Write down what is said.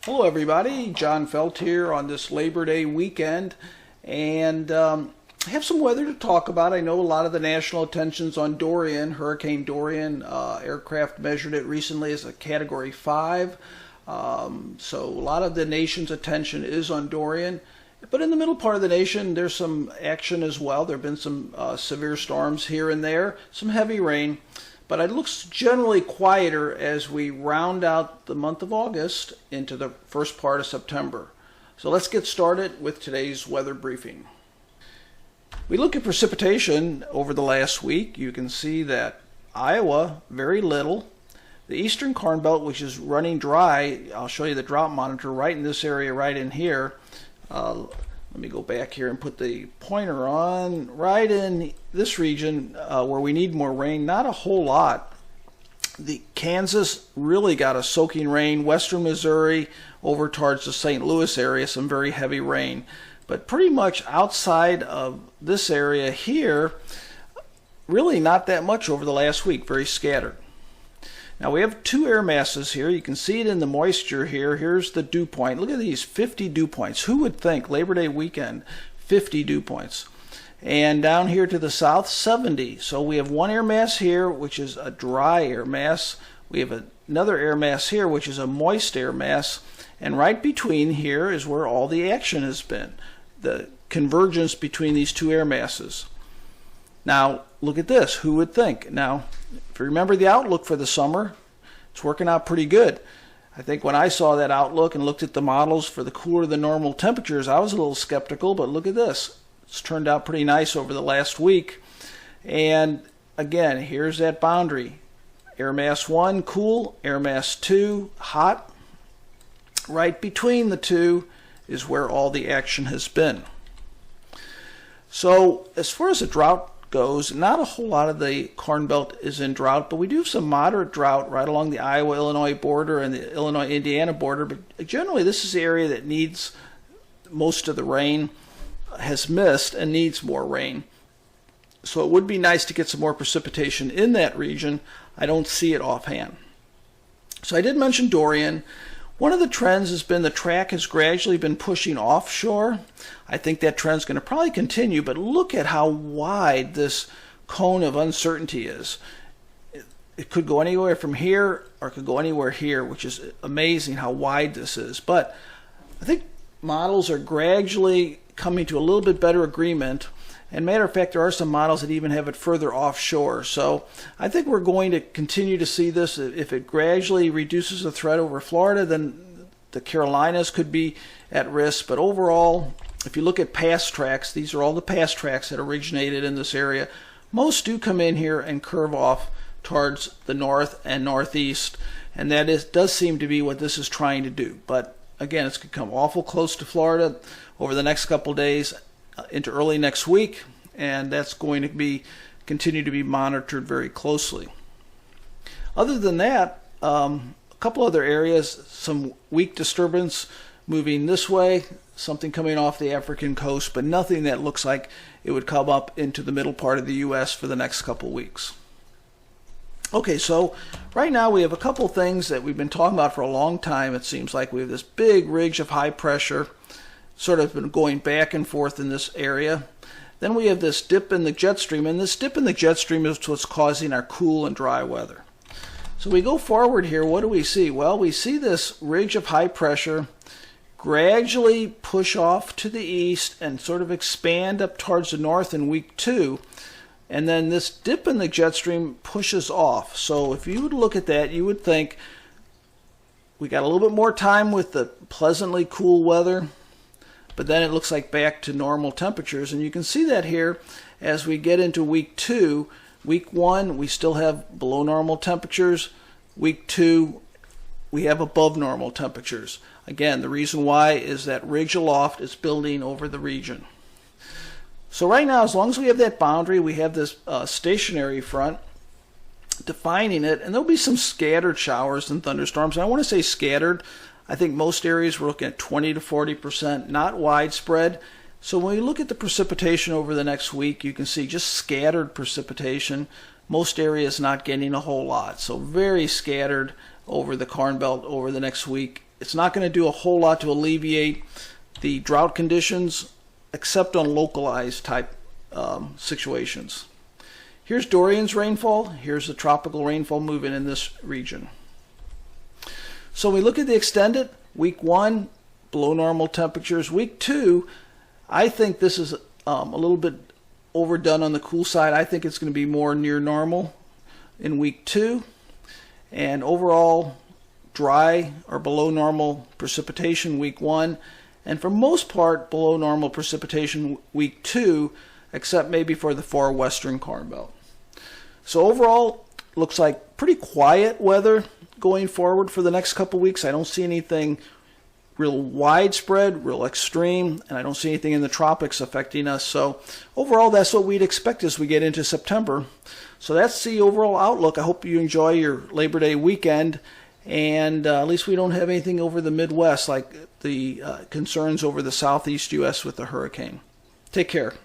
Hello everybody, John Felt here on this Labor Day weekend, and I have some weather to talk about. I know a lot of the national attention's on Dorian, Hurricane Dorian. Aircraft measured it recently as a Category 5, so a lot of the nation's attention is on Dorian. But in the middle part of the nation, there's some action as well. There have been some severe storms here and there, some heavy rain. But it looks generally quieter as we round out the month of August into the first part of September. So let's get started with today's weather briefing. We look at precipitation over the last week. You can see that Iowa, very little. The eastern Corn Belt, which is running dry, I'll show you the drought monitor right in this area, right in here. Let me go back here and put the pointer on. Right in this region where we need more rain, not a whole lot. The Kansas really got a soaking rain. Western Missouri over towards the St. Louis area, some very heavy rain. But pretty much outside of this area here, really not that much over the last week, very scattered. Now we have two air masses here. You can see it in the moisture here. Here's the dew point. Look at these 50 dew points. Who would think Labor Day weekend, 50 dew points. And down here to the south, 70. So we have one air mass here, which is a dry air mass. We have another air mass here, which is a moist air mass. And right between here is where all the action has been, the convergence between these two air masses. Now, look at this. Who would think? Now, if you remember the outlook for the summer, it's working out pretty good. I think when I saw that outlook and looked at the models for the cooler than normal temperatures, I was a little skeptical, but look at this. It's turned out pretty nice over the last week. And again, here's that boundary. Air mass 1, cool. Air mass 2, hot. Right between the two is where all the action has been. So as far as the drought goes, not a whole lot of the Corn Belt is in drought, but we do have some moderate drought right along the Iowa-Illinois border and the Illinois-Indiana border. But generally, this is the area that needs most of the rain, has missed, and needs more rain. So it would be nice to get some more precipitation in that region. I don't see it offhand. So I did mention Dorian. One of the trends has been the track has gradually been pushing offshore. I think that trend's going to probably continue, but look at how wide this cone of uncertainty is. It could go anywhere from here or it could go anywhere here, which is amazing how wide this is. But I think models are gradually coming to a little bit better agreement. And matter of fact, there are some models that even have it further offshore. So I think we're going to continue to see this. If it gradually reduces the threat over Florida, then the Carolinas could be at risk. But overall, if you look at past tracks, these are all the past tracks that originated in this area. Most do come in here and curve off towards the north and northeast. And that does seem to be what this is trying to do. But again, it's going to come awful close to Florida over the next couple days into early next week, and that's going to continue to be monitored very closely. Other than that, a couple other areas, some weak disturbance moving this way, something coming off the African coast, but nothing that looks like it would come up into the middle part of the U.S. for the next couple weeks. Okay, so right now we have a couple things that we've been talking about for a long time. It seems like we have this big ridge of high pressure sort of been going back and forth in this area. Then we have this dip in the jet stream, and this dip in the jet stream is what's causing our cool and dry weather. So we go forward here, what do we see? Well, we see this ridge of high pressure gradually push off to the east and sort of expand up towards the north in week 2. And then this dip in the jet stream pushes off. So if you would look at that, you would think we got a little bit more time with the pleasantly cool weather, but then it looks like back to normal temperatures. And you can see that here as we get into week 2. Week 1, we still have below normal temperatures. Week 2, we have above normal temperatures. Again, the reason why is that ridge aloft is building over the region. So right now, as long as we have that boundary, we have this stationary front defining it, and there'll be some scattered showers and thunderstorms. And I want to say scattered. I think most areas we're looking at 20 to 40%, not widespread. So when we look at the precipitation over the next week, you can see just scattered precipitation. Most areas not getting a whole lot. So very scattered over the Corn Belt over the next week it's not going to do a whole lot to alleviate the drought conditions, except on localized type situations. Here's Dorian's rainfall. Here's the tropical rainfall moving in this region. So when we look at the extended, week 1, below normal temperatures. Week 2, I think this is a little bit overdone on the cool side. I think it's going to be more near normal in week 2. And overall, dry or below normal precipitation week 1. And for most part, below normal precipitation week 2, except maybe for the far western Corn Belt. So overall, looks like pretty quiet weather going forward for the next couple weeks. I don't see anything real widespread, real extreme, and I don't see anything in the tropics affecting us. So overall, that's what we'd expect as we get into September. So that's the overall outlook. I hope you enjoy your Labor Day weekend, and at least we don't have anything over the Midwest like the concerns over the southeast U.S. with the hurricane. Take care.